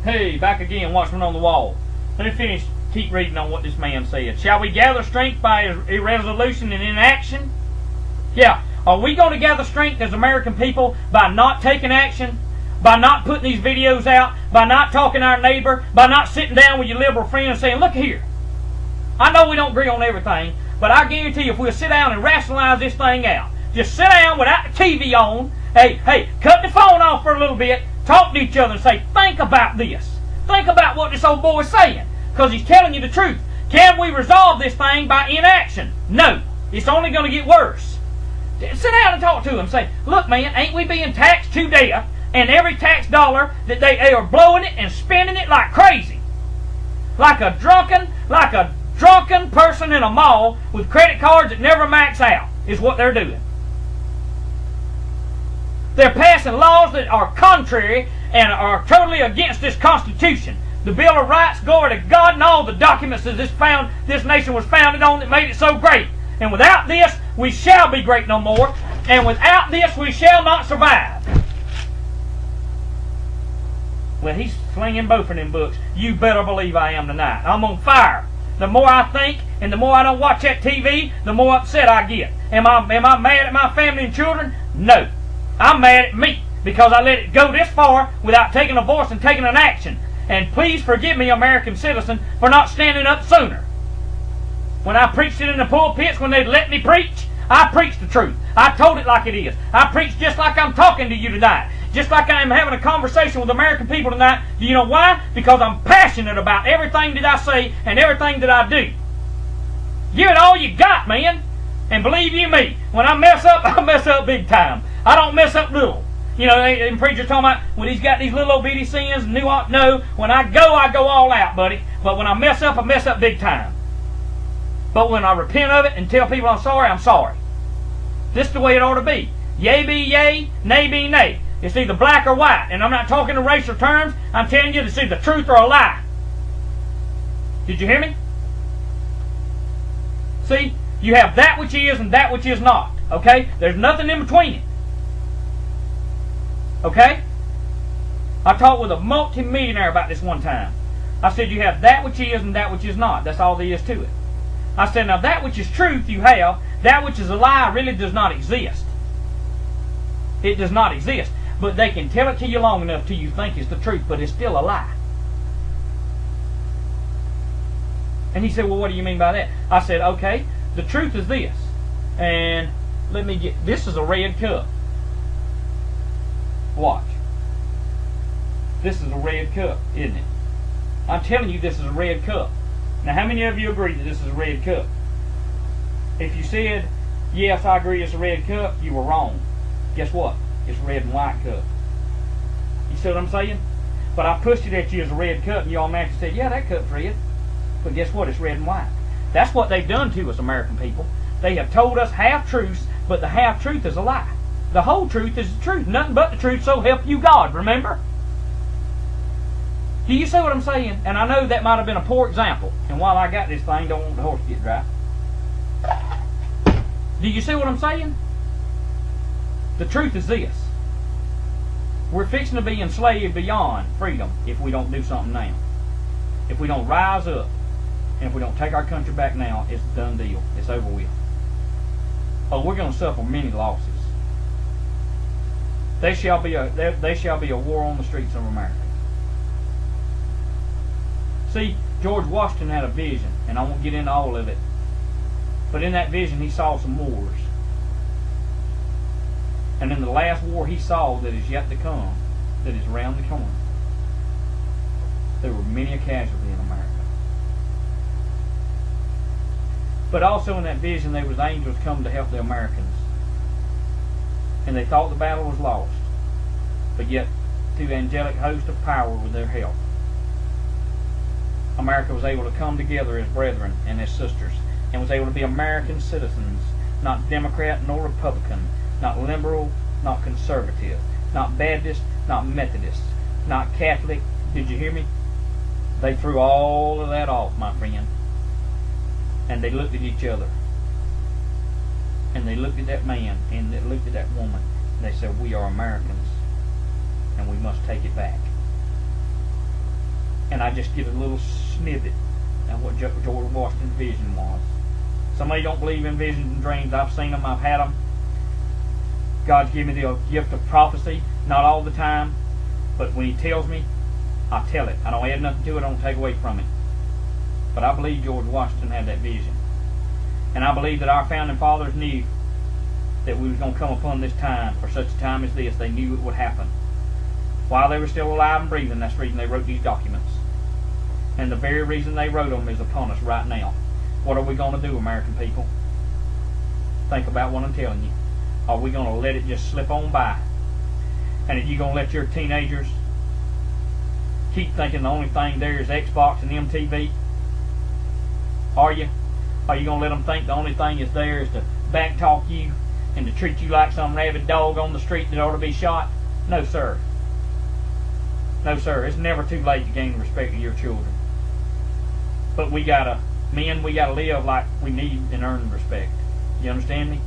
Hey, back again, Watchman on the Wall. Let me finish, keep reading on what this man said. Shall we gather strength by irresolution and inaction? Yeah, are we going to gather strength as American people by not taking action? By not putting these videos out? By not talking to our neighbor? By not sitting down with your liberal friends and saying, look here, I know we don't agree on everything, but I guarantee you if we'll sit down and rationalize this thing out, just sit down without the TV on, hey, cut the phone off for a little bit, talk to each other and say, think about this. Think about what this old boy is saying, because he's telling you the truth. Can we resolve this thing by inaction? No. It's only going to get worse. Sit down and talk to him. Say, look, man, ain't we being taxed to death? And every tax dollar that they are blowing it and spending it like crazy. Like a drunken person in a mall with credit cards that never max out is what they're doing. They're passing laws that are contrary and are totally against this Constitution. The Bill of Rights, glory to God, and all the documents that this nation was founded on that made it so great. And without this, we shall be great no more. And without this, we shall not survive. Well, he's slinging both of them books. You better believe I am tonight. I'm on fire. The more I think and the more I don't watch that TV, the more upset I get. Am I mad at my family and children? No. I'm mad at me because I let it go this far without taking a voice and taking an action. And please forgive me, American citizen, for not standing up sooner. When I preached it in the pulpits, when they'd let me preach, I preached the truth. I told it like it is. I preached just like I'm talking to you tonight. Just like I am having a conversation with American people tonight. Do you know why? Because I'm passionate about everything that I say and everything that I do. Give it all you got, man. And believe you me, when I mess up big time. I don't mess up little. You know, and preachers talking about when he's got these little old bitty sins. No, when I go all out, buddy. But when I mess up big time. But when I repent of it and tell people I'm sorry, I'm sorry. This is the way it ought to be. Yea be yea, nay be nay. It's either black or white. And I'm not talking in racial terms. I'm telling you it's either truth or a lie. Did you hear me? See, you have that which is and that which is not. Okay? There's nothing in between it. Okay? I talked with a multi-millionaire about this one time. I said you have that which is and that which is not. That's all there is to it. I said, now that which is truth you have, that which is a lie really does not exist. It does not exist. But they can tell it to you long enough till you think it's the truth, but it's still a lie. And he said, well, what do you mean by that? I said, okay, the truth is this. And let me get, this is a red cup. Watch. This is a red cup, isn't it? I'm telling you this is a red cup. Now, how many of you agree that this is a red cup? If you said, yes, I agree it's a red cup, you were wrong. Guess what? It's a red and white cup. You see what I'm saying? But I pushed it at you as a red cup, and you automatically said, yeah, that cup's red. But guess what? It's red and white. That's what they've done to us, American people. They have told us half-truths, but the half-truth is a lie. The whole truth is the truth. Nothing but the truth, so help you God, remember? Do you see what I'm saying? And I know that might have been a poor example. And while I got this thing, don't want the horse to get dry. Do you see what I'm saying? The truth is this. We're fixing to be enslaved beyond freedom if we don't do something now. If we don't rise up, and if we don't take our country back now, it's a done deal. It's over with. Oh, we're going to suffer many losses. There shall be a war on the streets of America. See, George Washington had a vision, and I won't get into all of it. But in that vision, he saw some wars. And in the last war he saw that is yet to come, that is around the corner, there were many a casualty in America. But also in that vision, there was angels come to help the Americans. And they thought the battle was lost. But yet, through the angelic host of power with their help, America was able to come together as brethren and as sisters, and was able to be American citizens, not Democrat nor Republican, not liberal, not conservative, not Baptist, not Methodist, not Catholic. Did you hear me? They threw all of that off, my friend. And they looked at each other. And they looked at that man, and they looked at that woman, and they said, we are Americans, and we must take it back. and I just get a little snippet of what George Washington's vision was. Somebody don't believe in visions and dreams. I've seen them. I've had them. God's given me the gift of prophecy, not all the time, but when He tells me, I tell it. I don't add nothing to it. I don't take away from it. But I believe George Washington had that vision. And I believe that our founding fathers knew that we was going to come upon this time for such a time as this. They knew it would happen. While they were still alive and breathing, that's the reason they wrote these documents. And the very reason they wrote them is upon us right now. What are we going to do, American people? Think about what I'm telling you. Are we going to let it just slip on by? And are you going to let your teenagers keep thinking the only thing there is Xbox and MTV? Are you? Are you going to let them think the only thing is there is to back talk you and to treat you like some rabid dog on the street that ought to be shot? No, sir. No, sir. It's never too late to gain the respect of your children. But we gotta live like we need and earn respect. You understand me?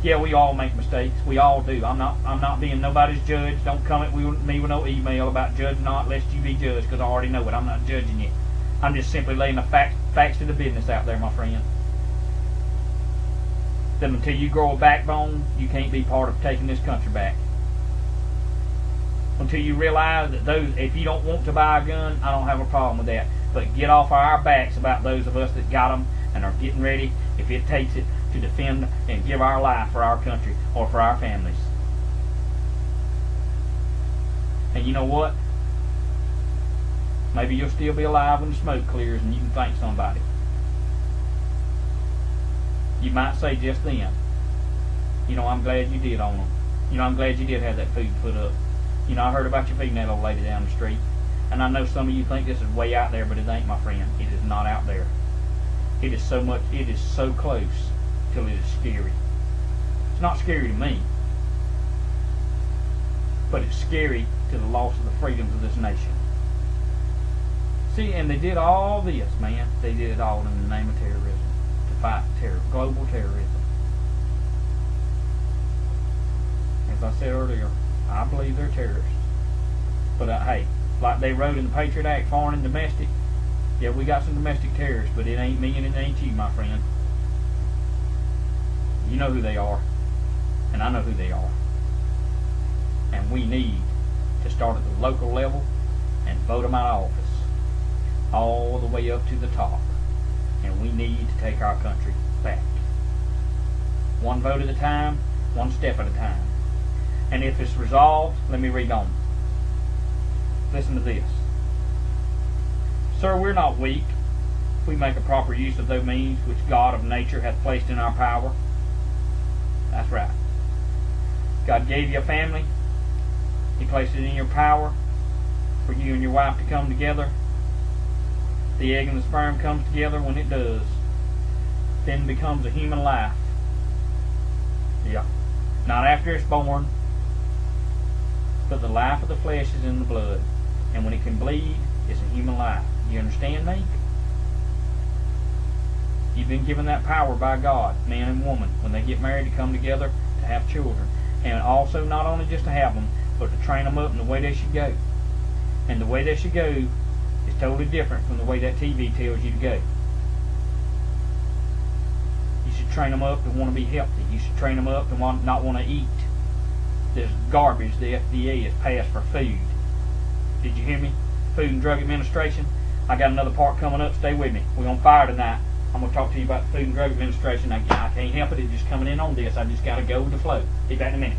Yeah, we all make mistakes. We all do. I'm not being nobody's judge. Don't come at me with no email about judge not lest you be judged, because I already know it. I'm not judging you. I'm just simply laying the facts of the business out there, my friend. That until you grow a backbone, you can't be part of taking this country back. Until you realize that if you don't want to buy a gun, I don't have a problem with that. But get off our backs about those of us that got them and are getting ready, if it takes it, to defend and give our life for our country or for our families. And you know what? Maybe you'll still be alive when the smoke clears and you can thank somebody. You might say just then, you know, I'm glad you did on them. You know, I'm glad you did have that food put up. You know, I heard about you feeding that old lady down the street. And I know some of you think this is way out there, but it ain't, my friend. It is not out there. It is so close till it is scary. It's not scary to me, but it's scary to the loss of the freedoms of this nation. See, and they did all this, man. They did it all in the name of terrorism, to fight global terrorism. As I said earlier, I believe they're terrorists. But hey, like they wrote in the Patriot Act, foreign and domestic, yeah, we got some domestic terrorists, but it ain't me and it ain't you, my friend. You know who they are, and I know who they are. And we need to start at the local level and vote them out of office, all the way up to the top. And we need to take our country back. One vote at a time, one step at a time. And if it's resolved, let me read on. Listen to this. Sir, we're not weak. We make a proper use of those means which God of nature hath placed in our power. That's right. God gave you a family. He placed it in your power for you and your wife to come together. The egg and the sperm comes together. When it does, then becomes a human life. Yeah. Not after it's born, but the life of the flesh is in the blood. And when it can bleed, it's a human life. You understand me? You've been given that power by God, man and woman, when they get married, to come together to have children. And also not only just to have them, but to train them up in the way they should go. And the way they should go is totally different from the way that TV tells you to go. You should train them up to want to be healthy. You should train them up to not want to eat this garbage the FDA has passed for food. Did you hear me? Food and Drug Administration. I got another part coming up. Stay with me. We're on fire tonight. I'm going to talk to you about the Food and Drug Administration. I can't help it. It's just coming in on this. I just got to go with the flow. Be back in a minute.